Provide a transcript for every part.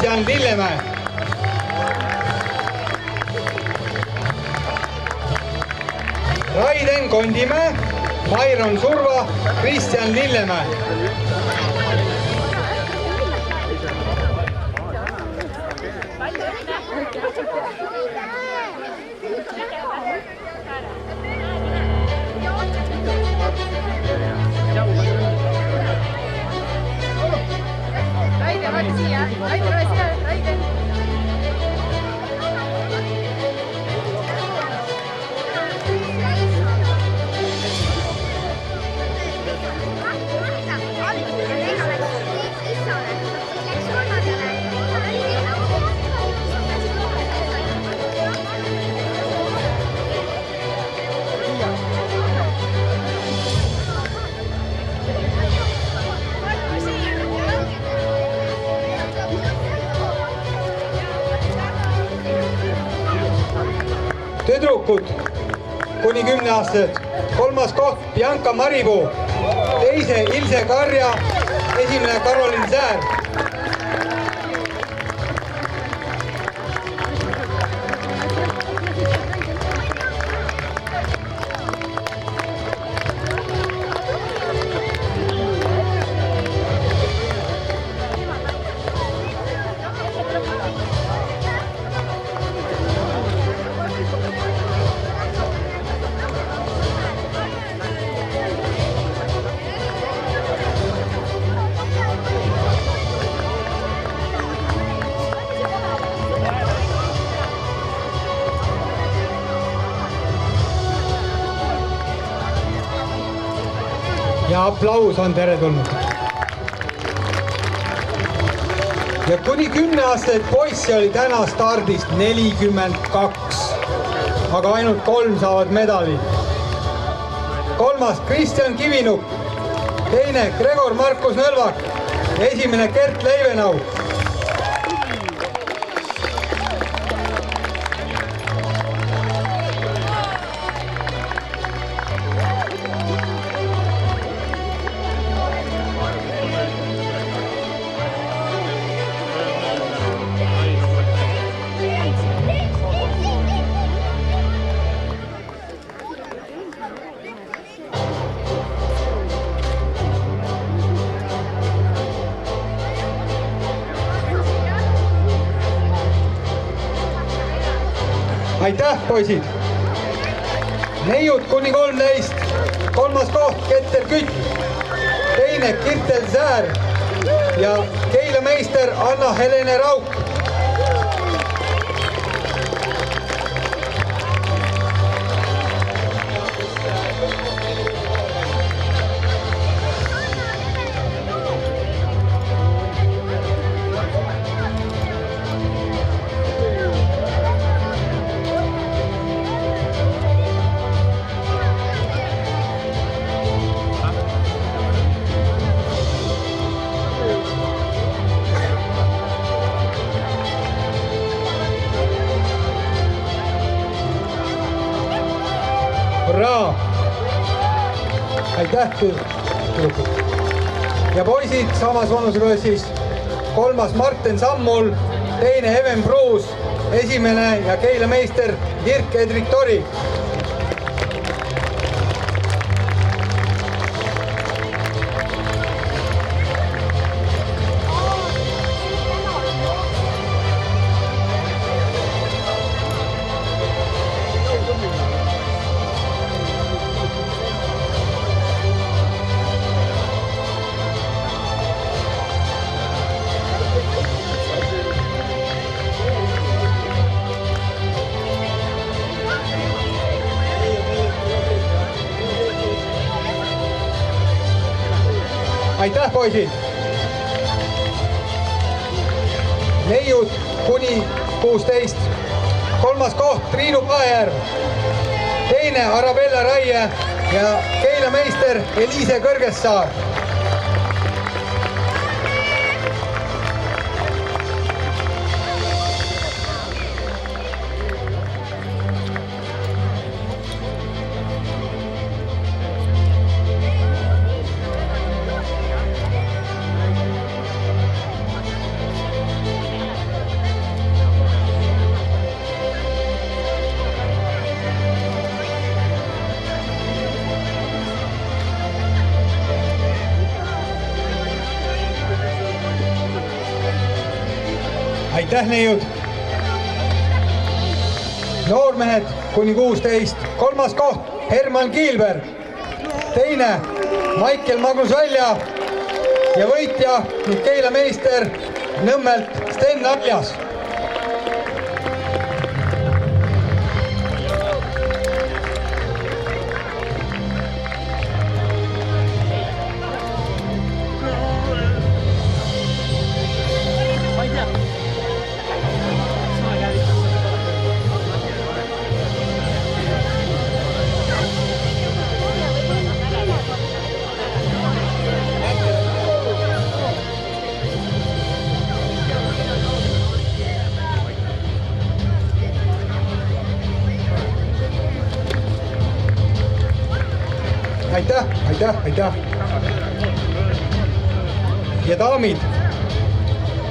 Kristjan Lillemäe. Raiden Kondimäe, Mairon Surva, Kristjan Lillemäe. Tüdrukud kuni 10-aastased. 3. koht Bianca Maripuu, 2. Ilse Karja, 1. Karolin Säär. Ja aplaus on teretulnud. Ja kuni 10-aastased poissi oli täna stardist 42, aga ainult 3 saavad medali. 3. Kristjan Kivinuk, 2. Gregor Markus Nõlvak, 1. Gert Leivenau. Aitäh, poisid! Neiud kuni 13, 3. koht Keter Kütt, 2. Kirtel Säär ja Keila meister Anna-Helene Rauk. Hurraa! Aitäh, tüdrukud! Ja poisid samas vanuseklassis 3. Marten Sammul, 2. Even Pruus, 1. ja Keila meister Dirk Edrik Tori. Aitäh, poisid! Neiud kuni 16, 3. koht Triinu Paejärv, 2. Arabella Raie ja Keila meister Eliise Kõrgessaar. aitäh neiud. Noormehed kuni 16, kolmas koht Herman Kiilberg, teine Maicel Magnus Välja ja võitja ning Keila meister Nõmmelt Sten Aljas. Aitäh. Ja daamid,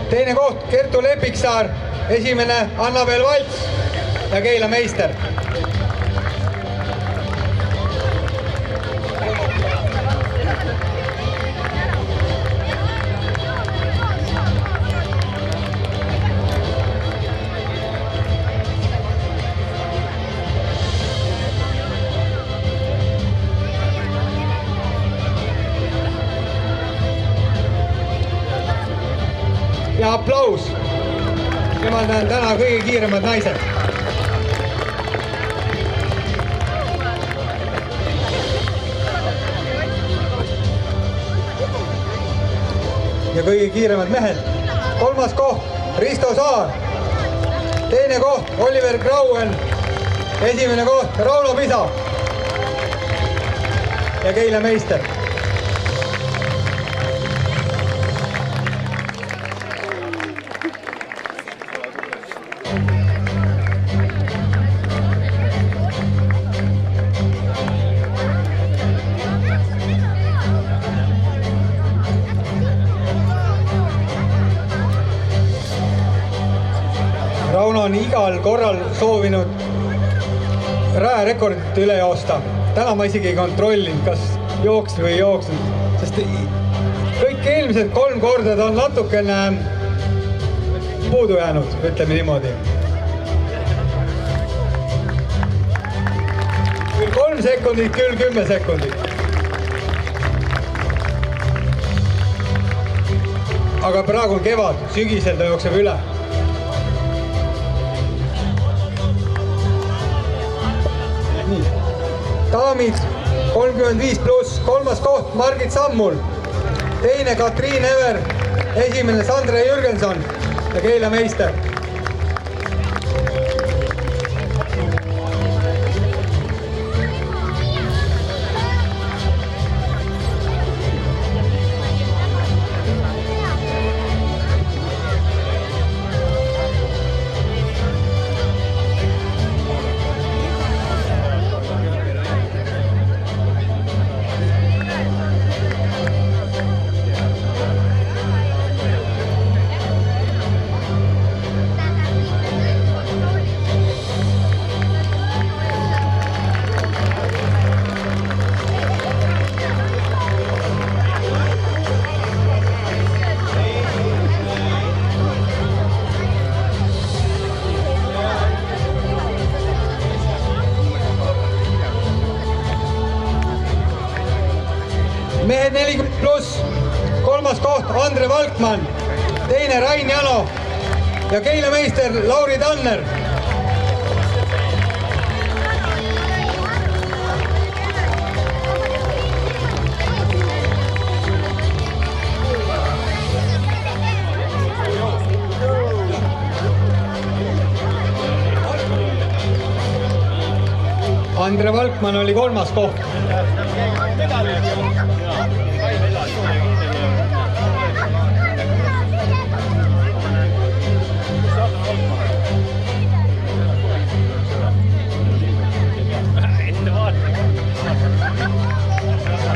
teine koht Kertu Lepiksaar, esimene Annabel Valts ja Keila meister. Ja aplaus. Nemad on täna kõige kiiremad naised. Ja kõige kiiremad mehed. Kolmas koht Risto Saar. Teine koht Oliver Grauen. Esimene koht Rauno Pisa ja Keila meister. Rauno on igal korral soovinud rajarekordit üle joosta. Täna ma isegi ei kontrollinud, kas jooks või ei jooksnud, sest kõik eelmised 3 korda ta on natukene puudu jäänud, ütleme niimoodi. Küll 3 sekundit, küll 10 sekundit. Aga praegu on kevad, sügisel ta jookseb üle. Daamid 35+, kolmas koht Margit Sammul, teine Katriin Ever, esimene Sandre Jürgenson ja Keila meister. Mehed 40+, kolmas koht Andre Valkmann, teine Rain Jano ja Keila meister Lauri Tanner. Andre Valkmann oli kolmas koht.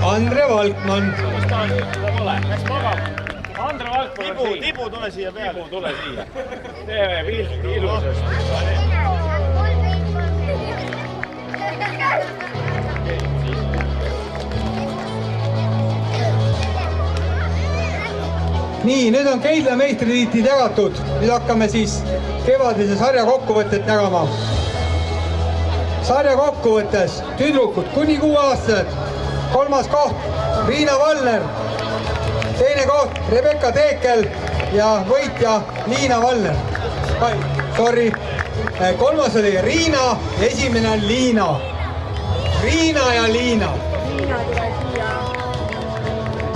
Andre Valkmann. Andre Valkmann, Tibu, tule siia peale. Tibu, tule siia. Teeme pilti ilusasti. nii, nüüd on Keila meistritiitlid jagatud. Nüüd hakkame siis kevadise sarja kokkuvõtet jagama. Sarja kokkuvõttes tüdrukud kuni 6-aastased. 3. koht Riina Valner. 2. koht Rebecca Teekel ja võitja Liina Valner. Sorry. 3. oli Riina ja esimene on Liina. Riina ja Liina.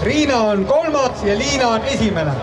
Riina on 3. ja Liina on esimene.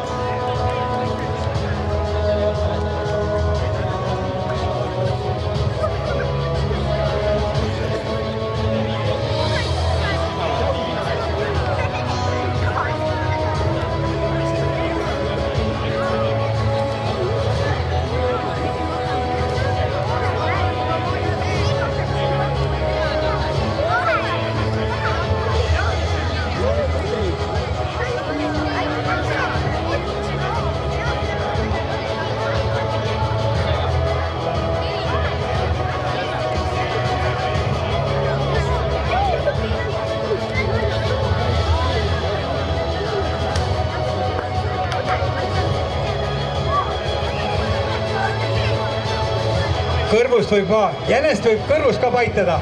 Kõrvust võib jänest võib kõrvus ka paitada.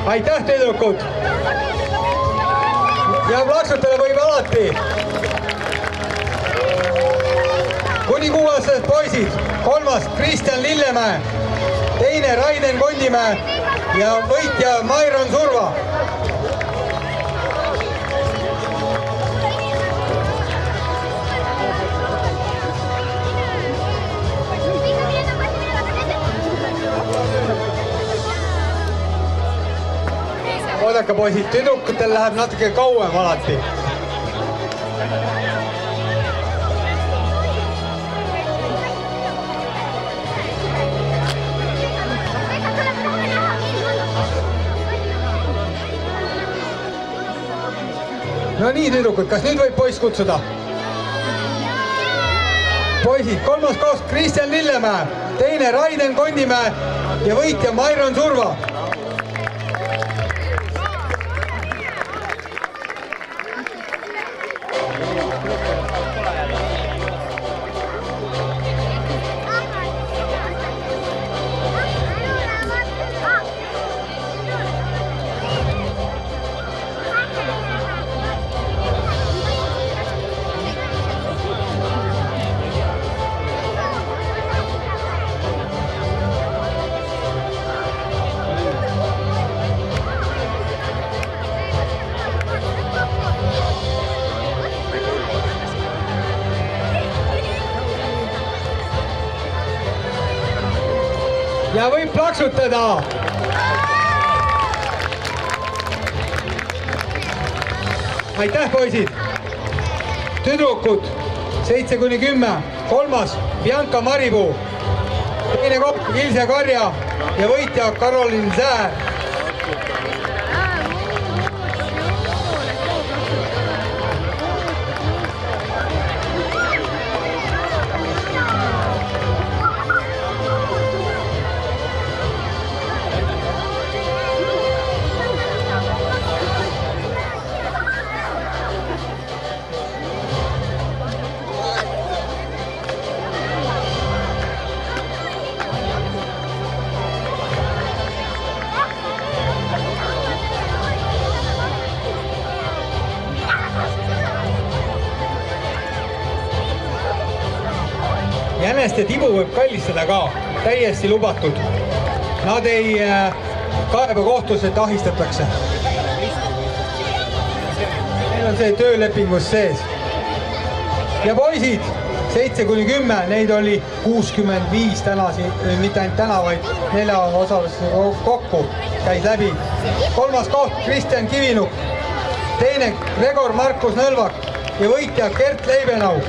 Aitäh, tüdrukud! Ja plaksutada võib alati. Kuni 6-aastased poisid. 3. Kristjan Lillemäe. 2. Raiden Kondimäe ja võitja Mairon Surva. Oodake poisid, tüdrukutel läheb natuke kauem alati. No nii, tüdrukud, kas nüüd võib poiss kutsuda? Poisid, 3. koht Kristjan Lillemäe, 2. Raiden Kondimäe ja võitja Mairon Surva. Ja võib plaksutada. Aitäh, poisid. Tüdrukud 7-10. 3. Bianca Maripuu. 2. koht Ilse Karja ja võitja Karolin Säär. Jäneste tibu võib kallistada ka, täiesti lubatud. Nad ei kaeba kohtusse, et ahistatakse. Neil on see töölepingus sees. Ja poisid, 7-10, neid oli 65 tänasi, mitte ainult täna, vaid 4 osaluse kokku käis läbi. 3. koht Kristjan Kivinuk, 2. Gregor Markus Nõlvak ja võitja Gert Leibenau.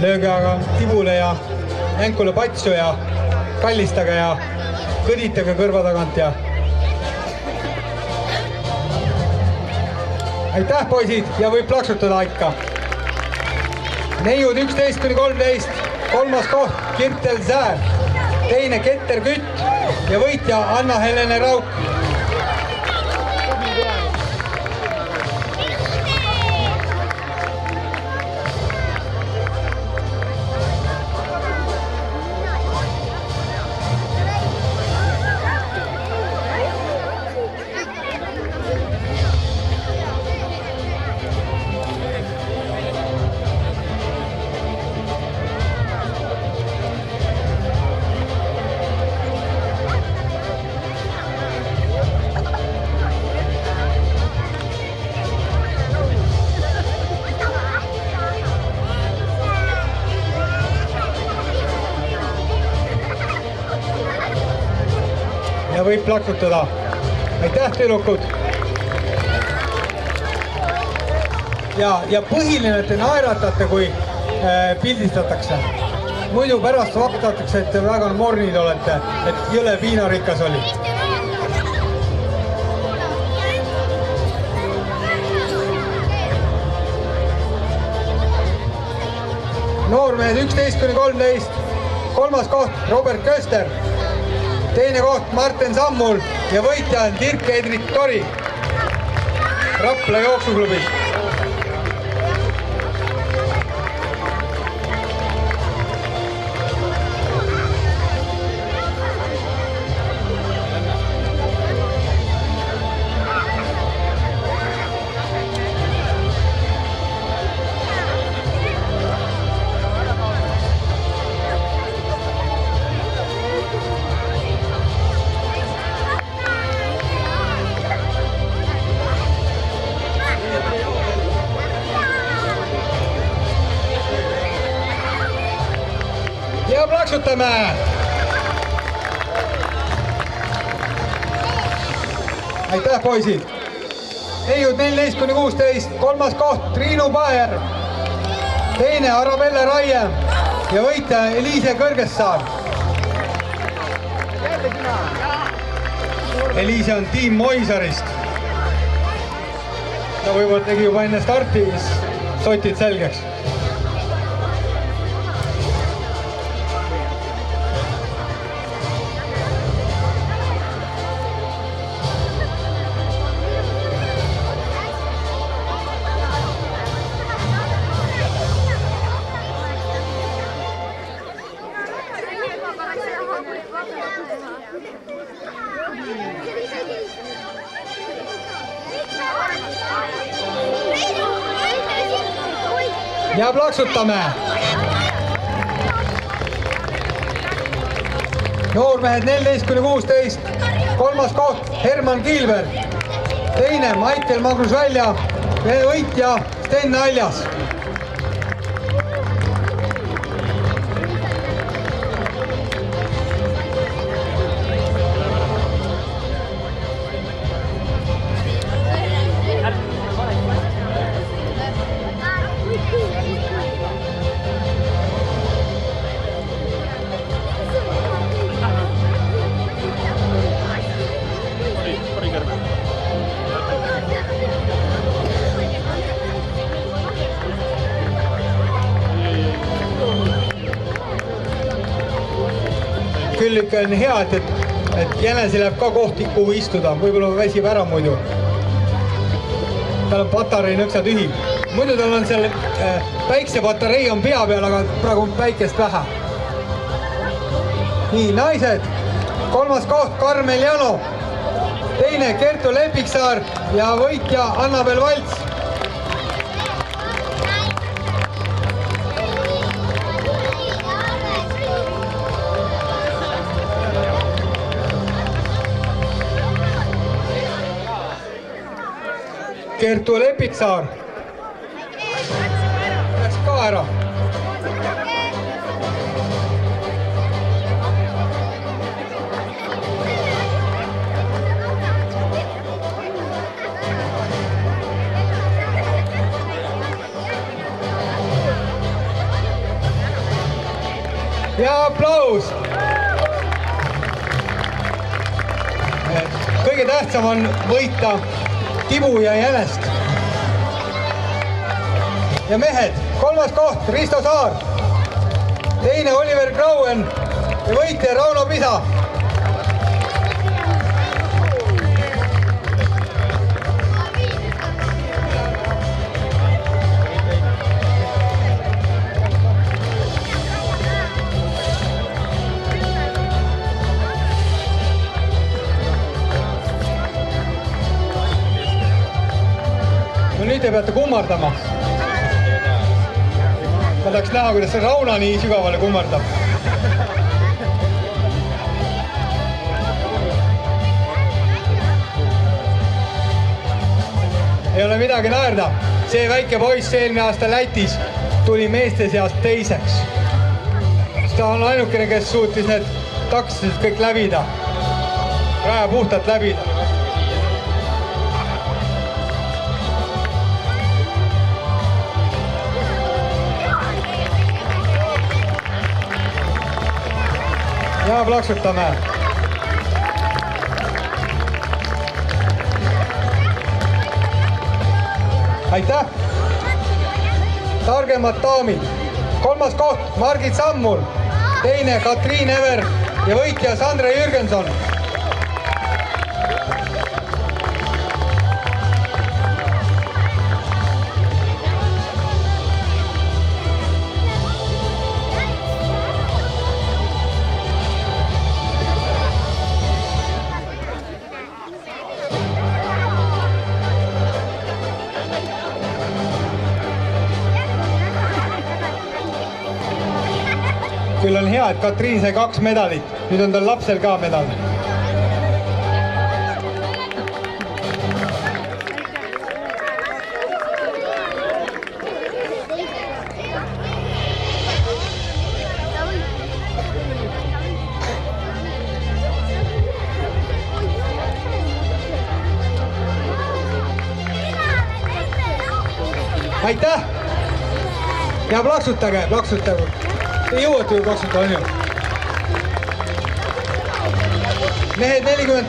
lööge aga tibule ja jänkule patsu ja kallistage ja kõditage kõrva tagant ja aitäh, poisid, ja võib plaksutada ikka. Neiud 11-13, kolmas koht Kirtel Säär, teine Keter Kütt ja võitja Anna-Helene Rauk. Ja võib plaksutada. Aitäh, tüdrukud! Ja põhiline, et te naeratate, kui pildistatakse. Muidu pärast vaatatakse, et te väga mornid olete, et jõle piinarikas oli. Noormehed 11-13, kolmas koht Robert Köster. Teine koht Marten Sammul ja võitja on Dirk-Edrik Tori Rapla jooksuklubis. Ja plaksutame! Aitäh, poisid! Neiud 14-16, kolmas koht Triinu Paer, teine Arabelle Raie ja võitja Eliise Kõrgessaar. Eliise on tiim Moisarist. Ta võib-olla tegi juba enne starti sotid selgeks. Ja plaksutame! Noormehed 14-16, kolmas koht Herman Kiilberg, teine Maikel Magnus-Välja ja võitja Sten Aljas. Küll ikka on hea, et Jänesi läheb ka kohti, kuhu istuda, võib-olla väsib ära muidu. Tal on patarei nõksa tühi. Muidu tal on seal päiksepatarei on pea peal, aga praegu on päikest vähe. Nii, naised, kolmas koht Karmel Jano, teine Kertu Lepiksaar ja võitja Annabel Valts. Kertu Lepiksaar läks ka ära. ja aplaus. Kõige tähtsam on võita tibu ja jänest. Ja mehed, 3. koht Risto Saar, teine Oliver Grauen ja võitja Rauno Pisa. Nüüd te peate kummardama. Ma tahaks näha, kuidas see Rauno nii sügavale kummardab. Ei ole midagi naerda. See väike poiss eelmine aasta Lätis tuli meeste seast teiseks. Ta on ainukene, kes suutis need taksused kõik läbida. Raja puhtalt läbida. Ja plaksutame. Aitäh! Targemad daamid. 3. koht Margit Sammul, teine Katriin Ever ja võitja Sandre Jürgenson. Küll on hea, et Katriin sai 2 medalit. Nüüd on tal lapsel ka medal. Aitäh! Ja plaksutage, plaksutage. Te jõuate ju plaksuta, on ju? Mehed 40+,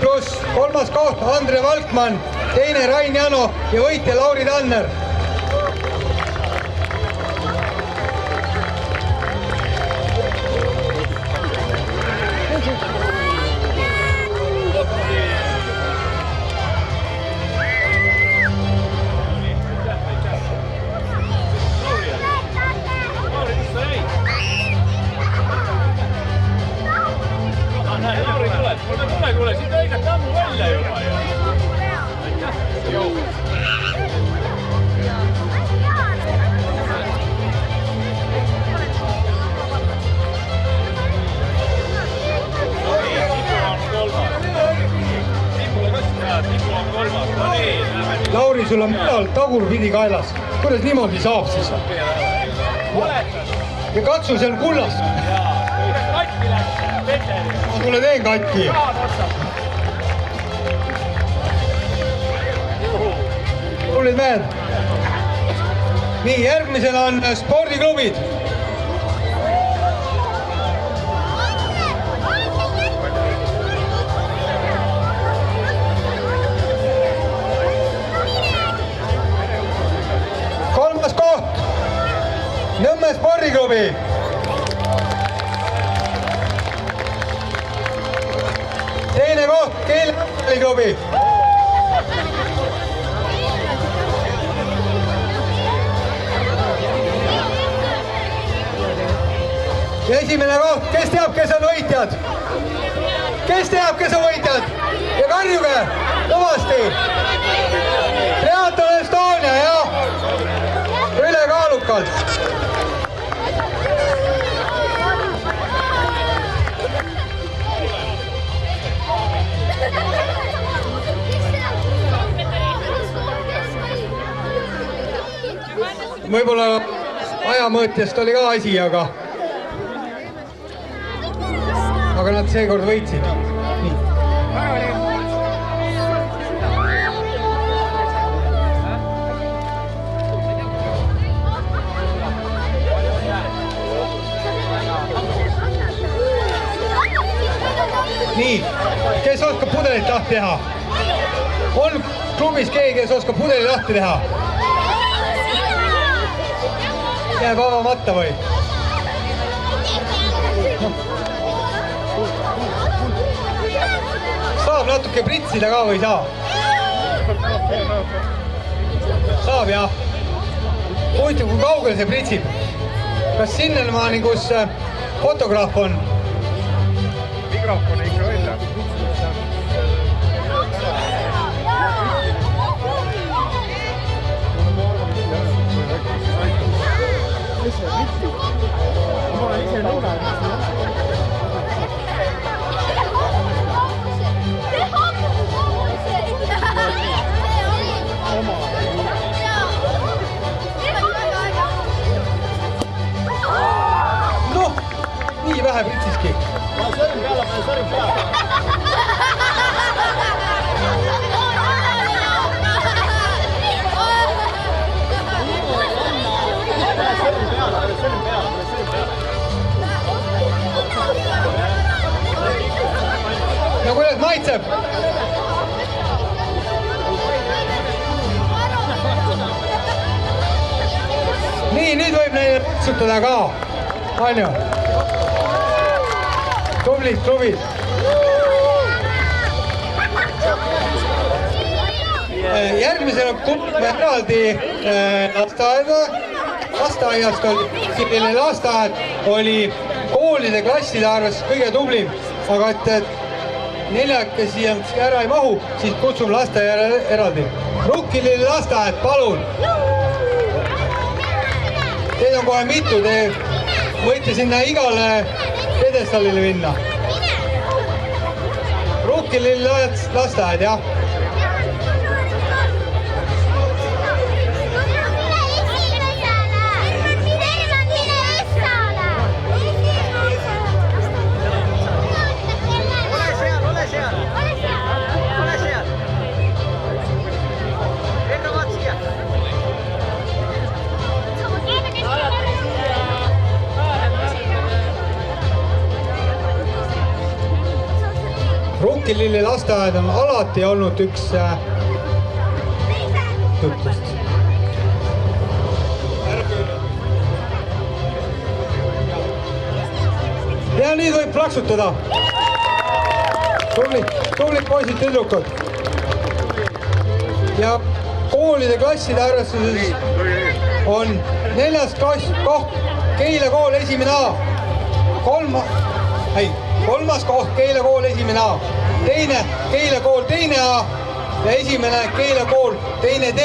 3. koht Andre Valkmann, teine Rain Jano ja võitja Lauri Tanner. Kuule, siit õigelt ammu välja juba. Lauri, sul on medal tagurpidi kaelas. Kuidas niimoodi saab siis? Ja katsu seal kullast. Ma sulle teen katki. Tullid mehed. Nii, järgmisena on spordiklubid. Kolmas koht. Nõmme spordiklubi. Teine koht Keele klubi. Ja esimene koht, kes teab, kes on võitjad? Kes teab, kes on võitjad? Ja karjuge kõvasti. Triathlon Estonia, jah. Ülekaalukalt. Võib-olla ajamõõtjast oli ka asi, aga nad seekord võitsid. Nii. nii, kes oskab pudelit lahti teha? On klubis keegi, kes oskab pudeli lahti teha? Jääb avamata või? Saab natuke pritsida ka või saa? Saab jah. Huvitav, kui kaugel see pritsib? Kas sinnamaani, kus fotograaf on? Mikrofon ikka välja. Ma olen ise lugenud. Noh, nii vähe pritsiski. Sõrm peale, sõrm peale. No kuidas maitseb? Nii, nüüd võib neile patsutada ka. On ju? Tublid, tublid. Järgmisena kuulme eraldi lasteaiast lasteaed oli koolide klasside arvest kõige tublim, aga et neljakesi ära ei mahu, siis kutsume lasteaia eraldi. Rukkilille lasteaed, palun! Teid on kohe mitu, te võite sinna igale pedestallile minna. Rukkilille lasteaed, jah. Rukkilille lasteaed on alati olnud üks jutust. Ja nüüd võib plaksutada. Tublid poisid, tüdrukud. Ja koolide klasside arvestuses on 4. koht Keila kool esimene A. 3. koht Keila kool esimene A. 2. Keila kool teine A ja esimene Keila kool teine D.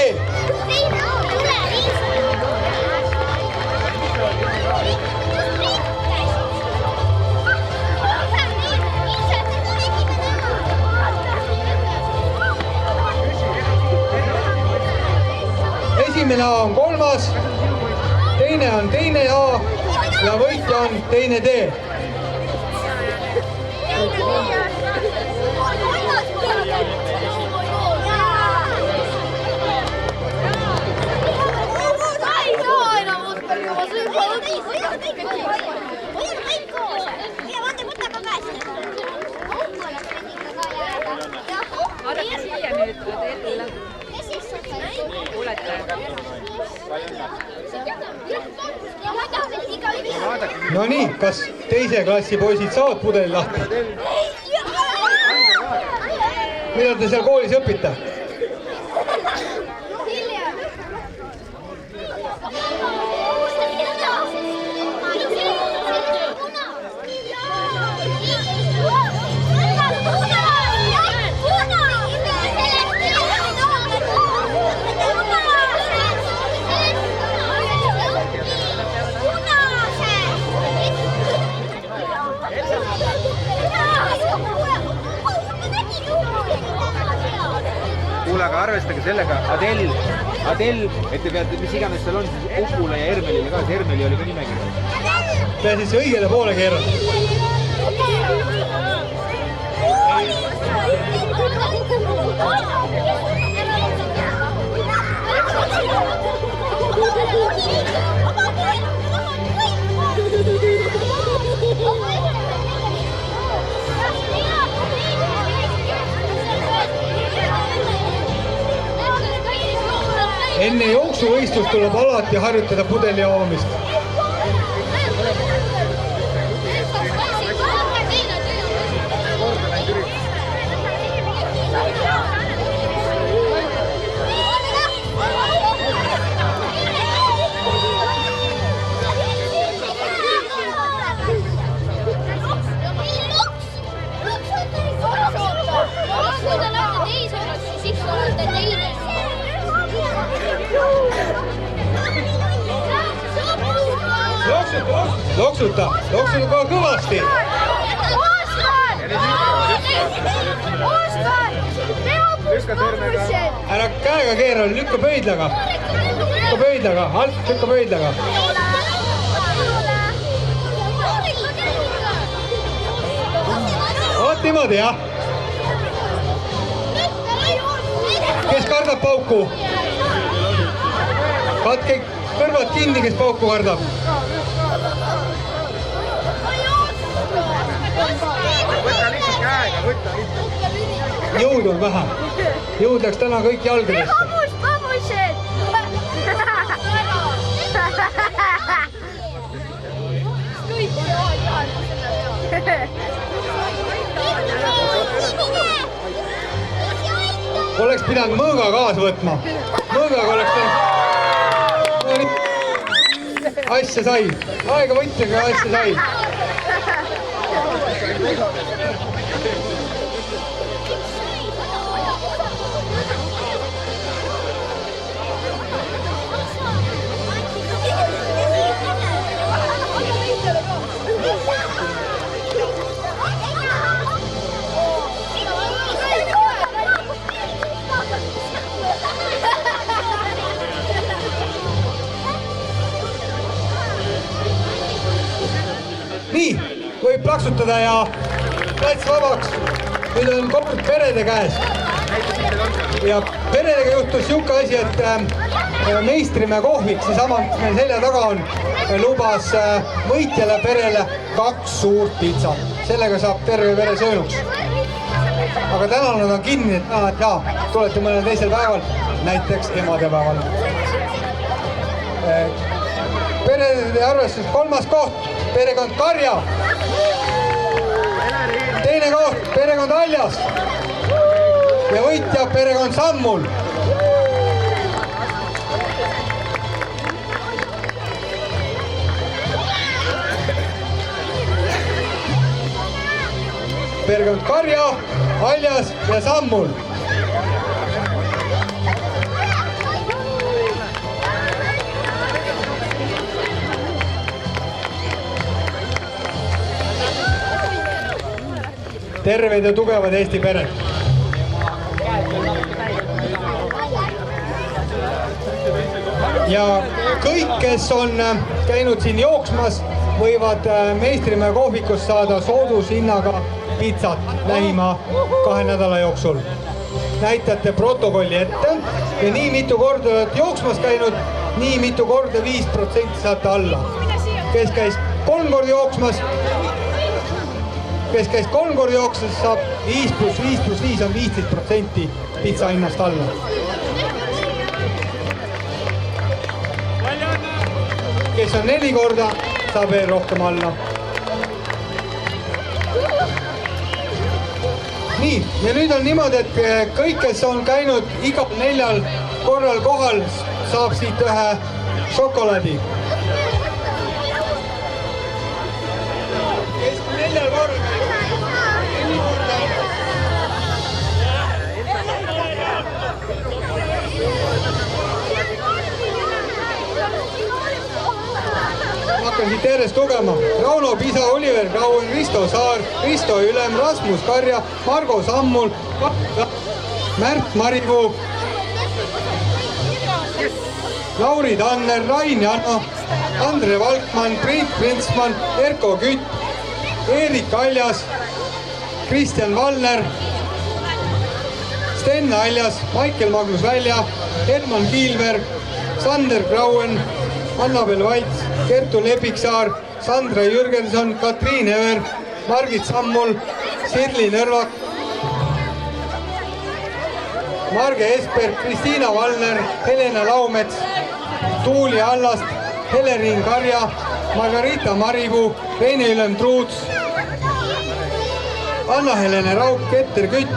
Esimene A on 3. Teine on teine A ja võitja on teine D. No nii, kas teise klassi poisid saavad pudeli lahti? Mida te seal koolis õpite? Kuule, aga arvestage sellega, Adel, et te peate, mis iganes seal on, Ukule ja Hermelile ka, see Hermeli oli ka nimekirjas. Pea siis õigele poole keerata. enne jooksuvõistlust tuleb alati harjutada pudeli avamist. Loksuta kohe kõvasti. Ära käega keera, lükka pöidlaga. Alt lükka pöidlaga. Oot niimoodi, jah. Kes kardab pauku? Katke kõrvad kinni, kes pauku kardab. Võta lihtsalt käega, võta lihtsalt. Jõud on vähe. Jõud läks täna kõik jalgadesse. Oleks pidanud mõõga kaasa võtma. Mõõgaga oleks pidanud. Asja sai. Aega võtjaga asja sai. Nii, võib plaksutada ja plats vabaks. Nüüd on kopud perede käes. Ja peredega juhtus siuke asi, et Meistrimäe kohvik, seesama, mis meil selja taga on, lubas võitjale perele 2 suurt pitsat. Sellega saab terve pere söönuks. Aga täna nad on kinni, et tulete mõnel teisel päeval, näiteks emadepäeval. Perede arvestus 3. koht. Perekond Karja. Teine koht, perekond Aljas. Ja võitja perekond Sammul. Perekond Karja, Aljas ja Sammul. Terved ja tugevad Eesti pered. Ja kõik, kes on käinud siin jooksmas, võivad Meistrimäe kohvikust saada soodushinnaga pitsat lähima 2 nädala jooksul. Näitate protokolli ette ja nii mitu korda olete jooksmas käinud, nii mitu korda 5% saate alla. Kes käis 3 korda jooksmas, kes käis 3 korda jooksmas, saab 5 + 5 + 5 on 15% pitsa hinnast alla. Kes on 4 korda, saab veel rohkem alla. Nii, ja nüüd on niimoodi, et kõik, kes on käinud igal 4 korral kohal, saab siit ühe šokolaadi. Kes 4 korral hakkan siit järjest lugema. Rauno Pisa, Oliver Grauen, Risto Saar, Risto Ülem, Rasmus Karja, Margo Sammul, Märt Maripuu, Lauri Tanner, Rain Janno, Andre Valkmann, Priit Printsmann, Erko Kütt, Erik Aljas, Kristjan Valner, Sten Aljas, Maicel Magnus Välja, Herman Kiilberg, Sander Grauen, Annabel Valts, Kertu Lepiksaar, Sandra Jürgenson, Katriin Ever, Margit Sammul, Sirli Nõrvak, Marge Esberg, Kristiina Valner, Helena Laumets, Tuuli Allast, Heleriin Karja, Margarita Maripuu, Reine-Ülem Truuts, Anna-Helene Rauk, Keter Kütt,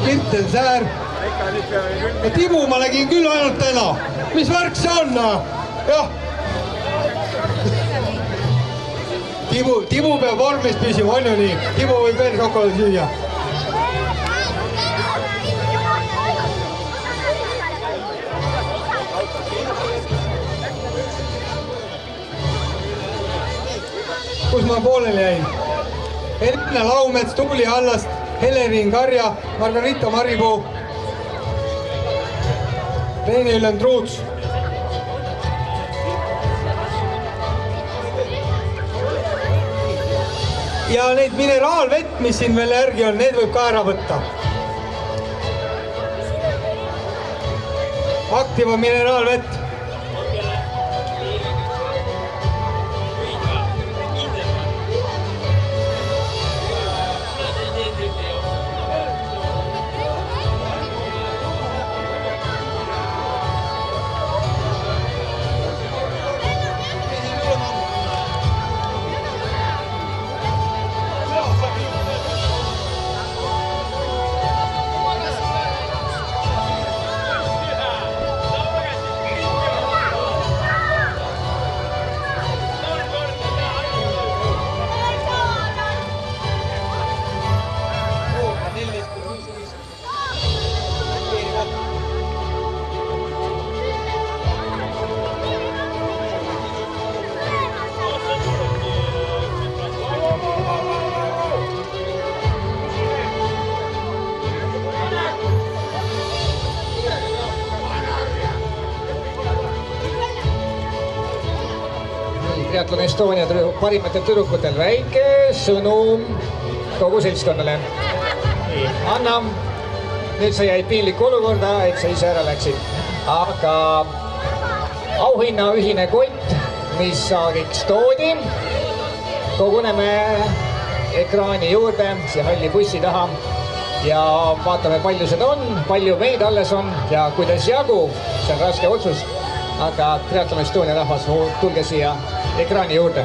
Kirtel Säär. Tibu ma nägin küll ainult täna. Mis värk see on? Jah. Tibu peab vormis püsima, on ju nii? Tibu võib veel šokolaadi süüa. Kus ma pooleli jäin? Helena Laumets, Tuuli Allast, Heleriin Karja, Margarita Maripuu, Reine-Ülem Truuts. Ja neid mineraalvett, mis siin veel järgi on, need võib ka ära võtta. Activa mineraalvett. Triathlon Estonia parimatel tüdrukutel väike sõnum kogu seltskonnale. Anna, nüüd sa jäid piinlikku olukorda, et sa ise ära läksid. Aga auhinna ühine kott, mis saagiks toodi, koguneme ekraani juurde, siia halli bussi taha ja vaatame, palju seda on, palju meid alles on ja kuidas jagub. See on raske otsus, aga Triathlon Estonia rahvas, tulge siia ekraani juurde.